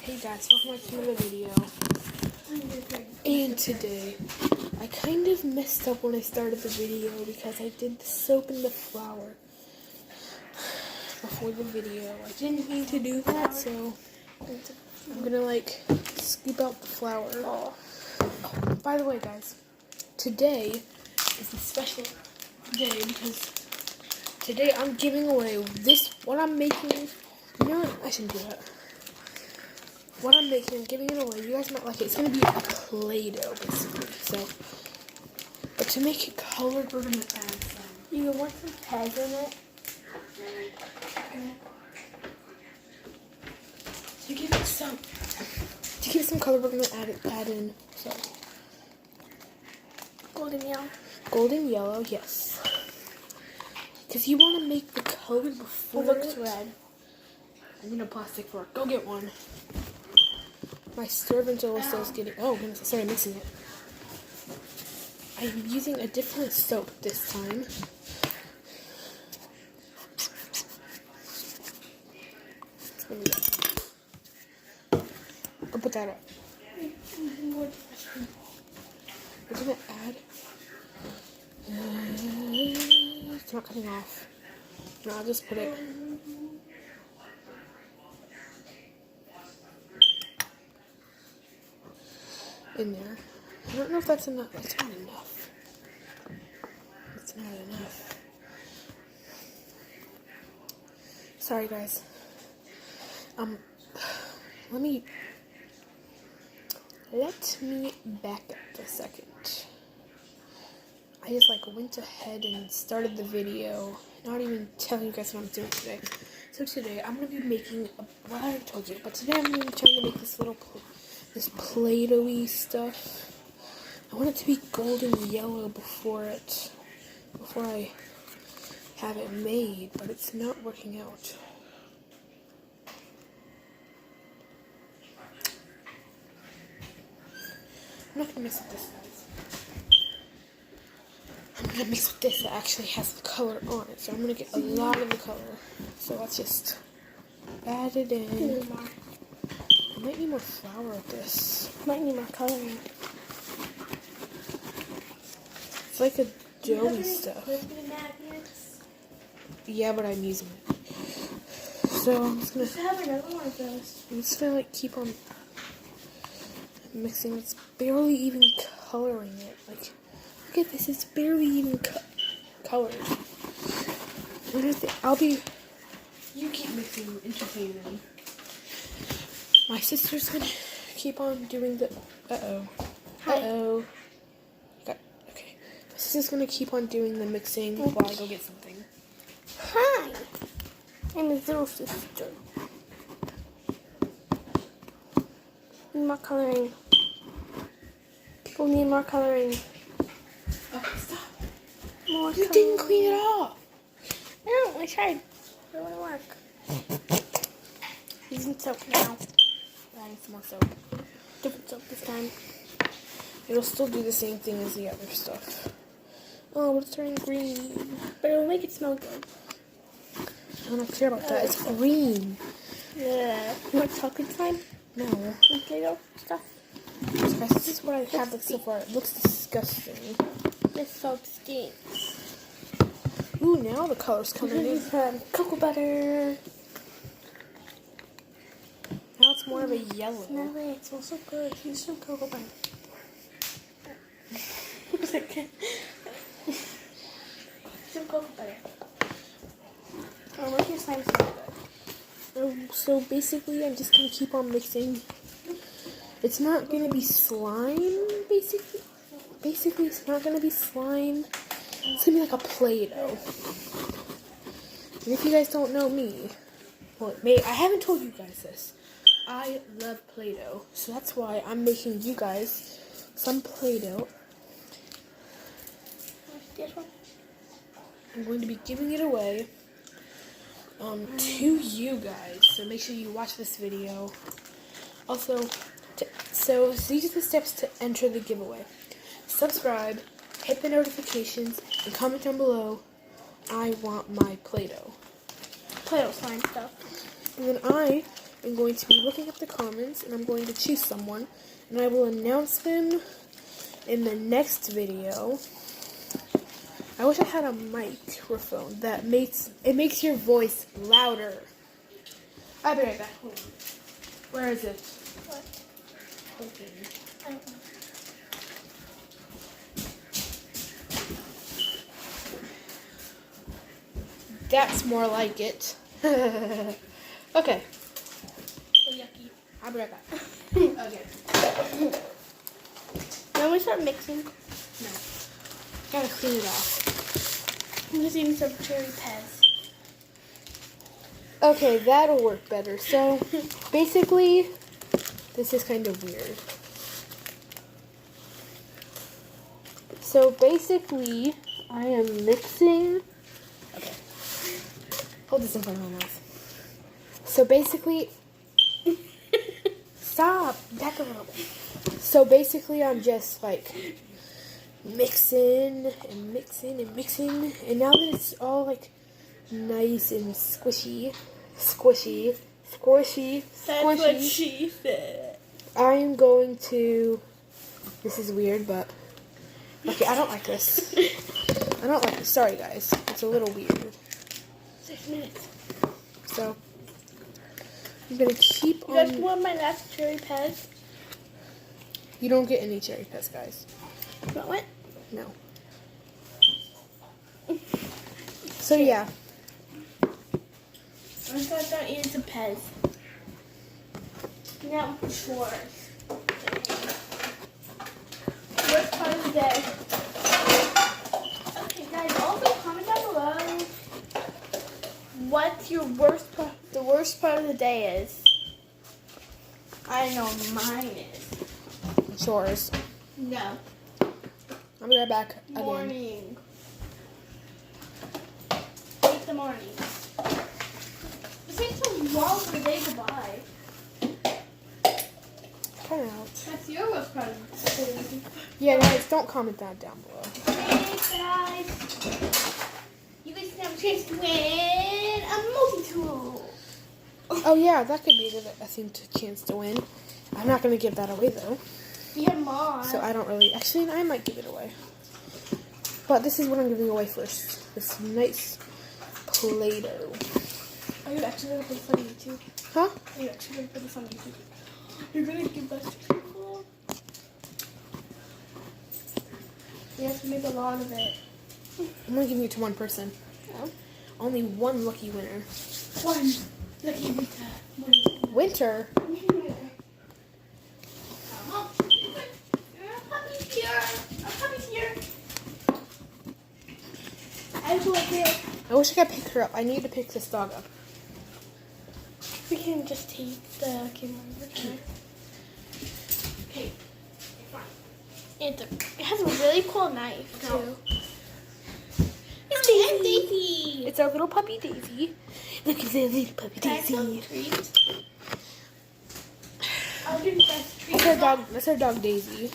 Hey guys, welcome back to another video. And today, I kind of messed up when I started the video because I did the soap and the flour before the video. I didn't mean to do that, so I'm gonna scoop out the flour. Oh, by the way guys, today is a special day because today I'm giving away what I'm making. You know what? I shouldn't do that. What I'm making, I'm giving it away. You guys might like it. It's going to be a Play-Doh, basically. So, but to make it colored, we're going to add some. You want some tags in it? To give it some color, we're going to add in some Golden yellow. Golden yellow, yes. Because you want to make the color before it looks red. I need a plastic fork. Go get one. My servant also is getting. Oh goodness! I started mixing it. I'm using a different soap this time. I'll put that up. We're gonna add. It's not coming off. No, I'll just put it. In there. I don't know if that's enough. It's not enough. It's not enough. Sorry guys. Let me back up a second. I just went ahead and started the video, not even telling you guys what I'm doing today. So today I'm gonna be making well, I already told you, but today I'm gonna be trying to make this Play-Doh-y stuff. I want it to be golden yellow before I have it made, but it's not working out. I'm not gonna mix with this, guys. I'm gonna mix with this that actually has the color on it, so I'm gonna get a lot of the color. So let's just add it in. I might need more flour with this. Might need more coloring. It's like a doughy stuff. Yeah, but I'm using it. So I'm just gonna. Have another one of those. I'm just gonna keep on mixing. It's barely even coloring it. Look at this. It's barely even colored. You keep mixing, entertaining me. My sister's gonna keep on doing the. Okay. My sister's gonna keep on doing the mixing while I go get something. Hi. I'm his little sister. Need more coloring. People need more coloring. Okay, stop. More You coloring. didn't clean it off. No, I tried. It wouldn't work. Using soap now. Adding some more soap. Different soap this time. It'll still do the same thing as the other stuff. Oh, but it's turning green. But it'll make it smell good. I don't care about that. It's green. Yeah. You want chocolate slime? No. And Play-Doh stuff? So guys, this is what I have so far. It looks disgusting. This soap stinks. Ooh, now the color's coming in. Some cocoa butter. Now it's more of a yellow. No way, it smells so good. Use some cocoa butter. Some cocoa butter. Oh, make your slime smell good. So basically, I'm just gonna keep on mixing. It's not gonna be slime, basically. Basically, it's not gonna be slime. It's gonna be like a Play-Doh. And if you guys don't know me, well, I haven't told you guys this. I love Play-Doh, so that's why I'm making you guys some Play-Doh. This one? I'm going to be giving it away to you guys, so make sure you watch this video. Also, so these are the steps to enter the giveaway. Subscribe, hit the notifications, and comment down below, I want my Play-Doh. Play-Doh slime stuff. And then I I'm going to be looking at the comments, and I'm going to choose someone, and I will announce them in the next video. I wish I had a microphone that makes your voice louder. I'll be right back. Hold on. Where is it? What? Okay. I don't know. That's more like it. Okay. So yucky. I'll be right back. Okay. Now we start mixing. No. Gotta clean it off. I'm just eating some cherry pez. Okay, that'll work better. So, basically, this is kind of weird. So, basically, I am mixing... Okay. Hold this in front of my mouth. So, basically... Stop! Back a little bit. So, basically, I'm just, like, mixing and mixing and mixing. And now that it's all, like, nice and squishy... Squishy. That's what she said. I'm going to... This is weird, but... Okay, I don't like this. I don't like this. Sorry, guys. It's a little weird. 6 minutes. So, I'm going to keep You guys on... want my last cherry pez? You don't get any cherry pets, guys. You want what? No. So, yeah. I'm gonna start eating some pez. Now, chores. Worst part of the day. Okay, guys, also comment down below what your the worst part of the day is. I know mine is. Chores. No. I'll be right back again. Morning. Hate the mornings. It takes so long for the day to buy. Cut it out. That's your worst part of the day. Yeah, guys, don't comment that down below. Hey guys, you guys have a chance to win a multi-tool. Oh, yeah, that could be a good, chance to win. I'm not going to give that away, though. You have more. So I don't really... Actually, I might give it away. But this is what I'm giving away first. This nice Play-Doh. Are you actually going to put this on YouTube? Huh? Are you actually going to put this on YouTube? You're going to give that to people? You have to make a lot of it. I'm going to give it to one person. No? Only one lucky winner. One. Lucky Winter. Winter? I wish I could pick her up. I need to pick this dog up. We can just take the camera over here. Okay, fine. It has a really cool knife too. It's Daisy. It's our little puppy Daisy. Look at the little puppy Daisy. I'll give you guys a treat. That's our dog. That's our dog Daisy.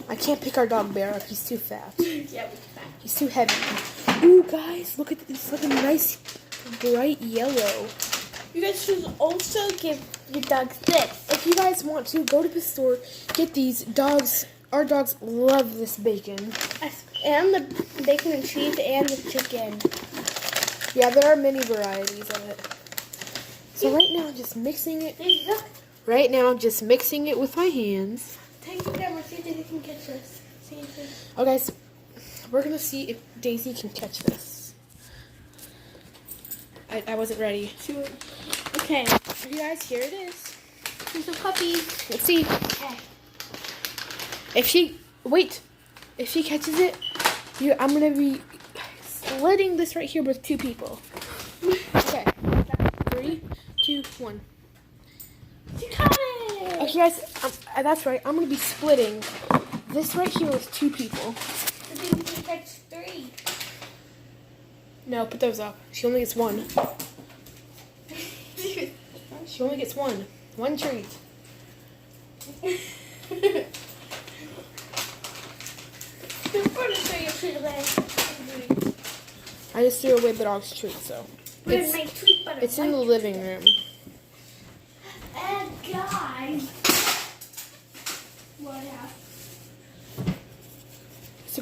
I can't pick our dog Bear up. He's too fat. Yeah, we can. He's too heavy. Ooh, guys, look at this. Look at nice, bright yellow. You guys should also give your dogs this. If you guys want to, go to the store, get these dogs. Our dogs love this bacon. And the bacon and cheese and the chicken. Yeah, there are many varieties of it. So right now, I'm just mixing it. Right now, I'm just mixing it with my hands. Take the camera, see if they can catch this. See if they... Oh, guys, we're gonna see if Daisy can catch this. I wasn't ready. Okay. You guys, here it is. Here's a puppy. Let's see. Okay. If she catches it, I'm gonna be splitting this right here with two people. Okay. 3, 2, 1. You caught it! Okay, guys, that's right. I'm gonna be splitting this right here with two people. I think you can catch 3. No, put those up. She only gets one. She only gets one. One treat. I just threw away the dog's treat, so it's in the living room.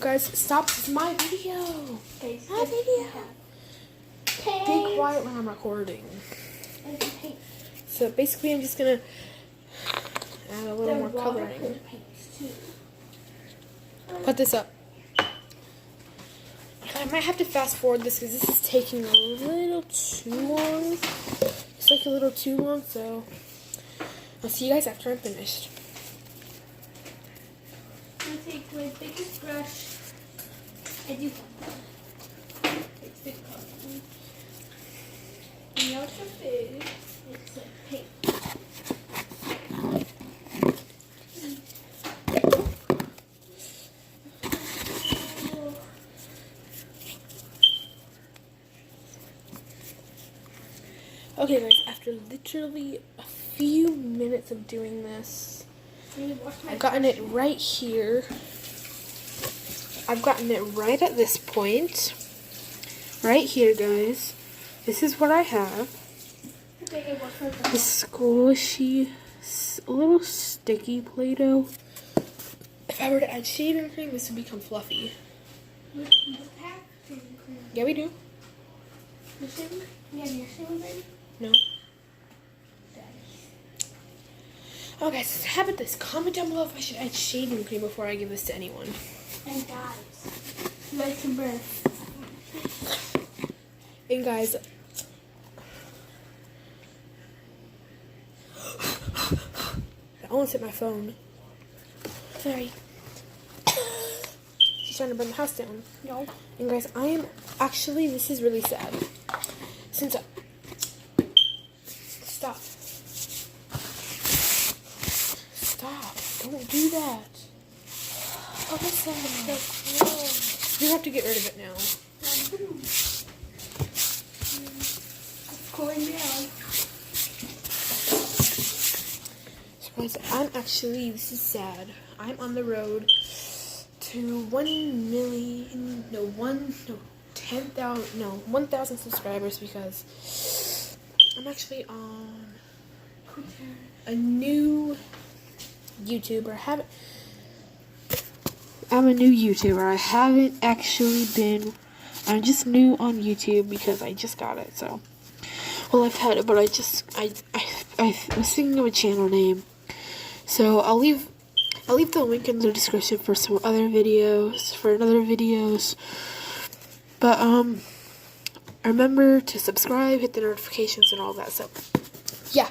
guys, stop. This is my video. Okay, My video. Paint. Be quiet when I'm recording. And paint. So basically, I'm just gonna add a little more coloring. Paints too. Put this up. I might have to fast forward this because this is taking a little too long. It's like a little too long, so I'll see you guys after I'm finished. I'm going to take my biggest brush. I do it's big color. You know it's so big. It's like paint. Okay guys, after literally a few minutes of doing this, I've gotten it right here. I've gotten it right at this point. Right here, guys. This is what I have. This squishy, a little sticky Play-Doh. If I were to add shaving cream, this would become fluffy. Yeah, we do. Your shaving? You have your shaving cream? No. Oh guys, how about this? Comment down below if I should add shaving cream before I give this to anyone. And guys, you like some breath. And guys, I almost hit my phone. Sorry. She's trying to burn the house down. No. And guys, I am actually, this is really sad. Since stop. Stop. Don't do that. Oh, that's so gross. You have to get rid of it now. It's going down. So guys, I'm actually, this is sad. I'm on the road to 1,000 subscribers because I'm actually on a new YouTuber. I'm a new YouTuber. I haven't actually been. I'm just new on YouTube because I just got it. So, well, I've had it, but I was thinking of a channel name. So I'll leave the link in the description for some other videos, But remember to subscribe, hit the notifications, and all that stuff. Yeah.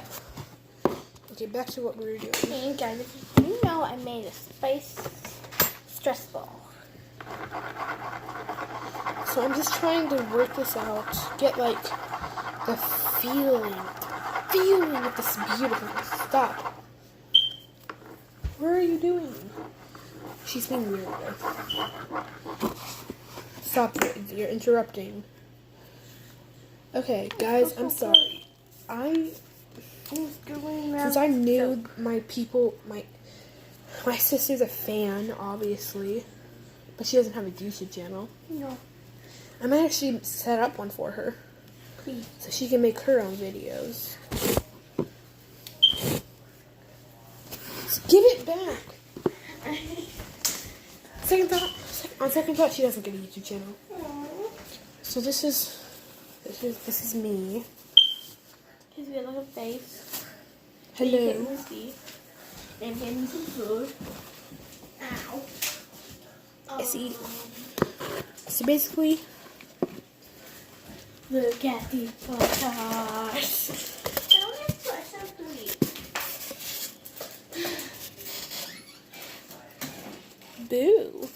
Okay, back to what we were doing. Hey guys, you know I made a spice stress ball. So I'm just trying to work this out, get like the feeling of this beautiful. Stop. What are you doing? She's being weird. Stop, you're interrupting. Okay, guys, I'm sorry. Since I'm new, my sister's a fan, obviously, but she doesn't have a YouTube channel. No. I might actually set up one for her, so she can make her own videos. Just give it back. On second thought, she doesn't get a YouTube channel. Aww. So this is me. His real little face. Hello. And getting some food. Ow. I see. So basically, look at the podcast. I don't have flesh up to eat. boo.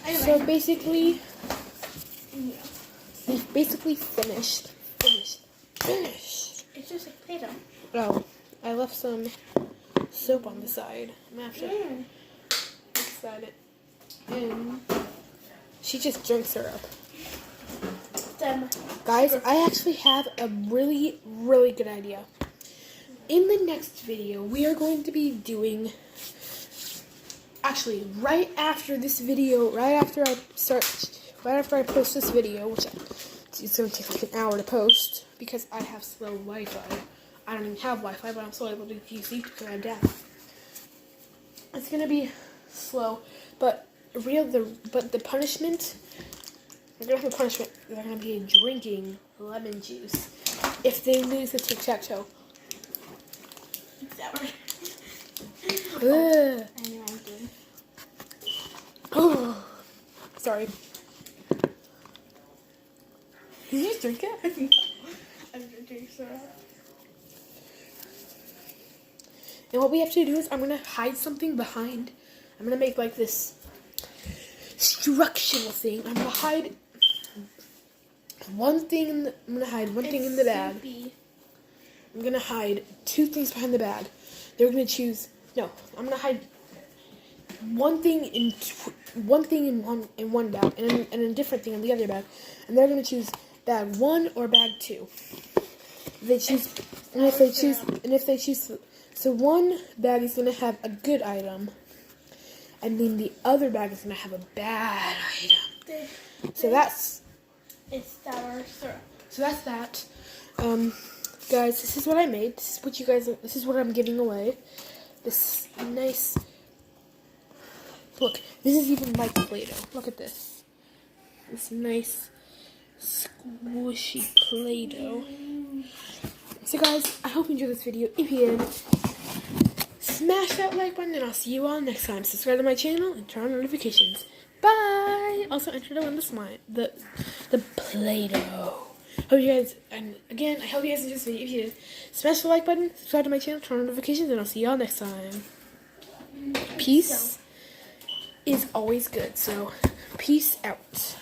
So basically, we've basically finished. It's just like Play-Doh. Oh, I left some soap on the side. I'm gonna have to mix that in. She just drinks syrup. Guys, I actually have a really, really good idea. In the next video, we are going to be doing... Actually, right after this video, right after I post this video, which it's going to take like an hour to post, because I have slow Wi-Fi. I don't even have Wi-Fi, but I'm still able to use YouTube because I have data. It's going to be slow, but but the punishment, they're gonna have a punishment. They're gonna be drinking lemon juice if they lose the tic-tac-toe. Sour. Ugh. I know I'm doing. Oh, sorry. Did you just drink it? No, I'm drinking syrup. And what we have to do is I'm gonna hide something behind. I'm gonna make like this structural thing. I'm gonna hide one thing in the, I'm gonna hide one thing in the bag. Soupy. I'm gonna hide two things behind the bag. They're gonna choose. No, I'm gonna hide one thing in one bag and a different thing in the other bag, and they're gonna choose bag 1 or bag 2. If they choose, so one bag is gonna have a good item, and then the other bag is gonna have a bad item. So that's. It's sour syrup. So that's that. Guys, this is what I made. This is what I'm giving away. This nice. Look, this is even like Play-Doh. Look at this. This nice, squishy Play-Doh. So guys, I hope you enjoyed this video. If you did, smash that like button and I'll see you all next time. Subscribe to my channel and turn on notifications. Bye! Also enter to win the Play-Doh. Hope you guys, and again, I hope you guys enjoyed this video. If you did, smash the like button, subscribe to my channel, turn on notifications, and I'll see y'all next time. Peace is always good, so peace out.